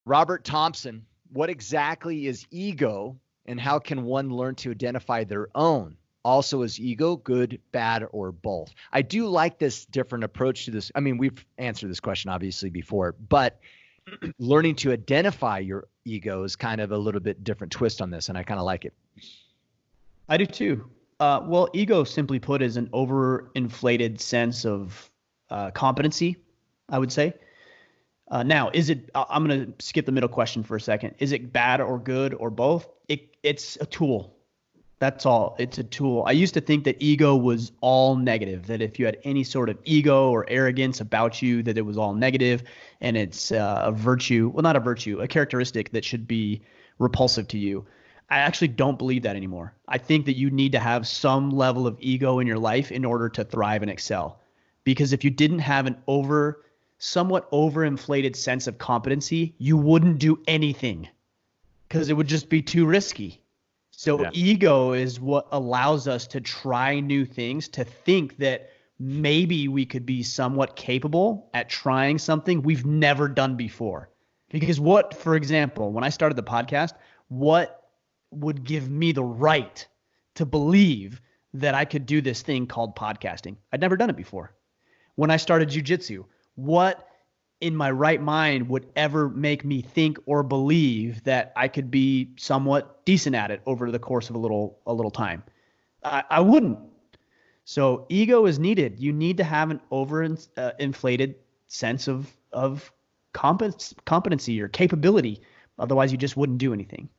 Robert Thompson, what exactly is ego and how can one learn to identify their own? Also, is ego good, bad, or both? I do like this different approach to this. I mean, we've answered this question obviously before, but learning to identify your ego is kind of a little bit different twist on this, and I kind of like it. I do too. Well, ego, simply put, is an overinflated sense of competency, I would say. Now, is it? I'm going to skip the middle question for a second. Is it bad or good or both? It's a tool. That's all. It's a tool. I used to think that ego was all negative, that if you had any sort of ego or arrogance about you, that it was all negative, and it's a virtue. Well, not a virtue, a characteristic that should be repulsive to you. I actually don't believe that anymore. I think that you need to have some level of ego in your life in order to thrive and excel. Because if you didn't have an somewhat overinflated sense of competency, you wouldn't do anything because it would just be too risky. So Yeah. ego is what allows us to try new things, to think that maybe we could be somewhat capable at trying something we've never done before. Because for example, when I started the podcast, what would give me the right to believe that I could do this thing called podcasting? I'd never done it before. When I started jiu-jitsu, what in my right mind would ever make me think or believe that I could be somewhat decent at it over the course of a little time? I wouldn't. So ego is needed. You need to have an overinflated sense of competency or capability. Otherwise, you just wouldn't do anything.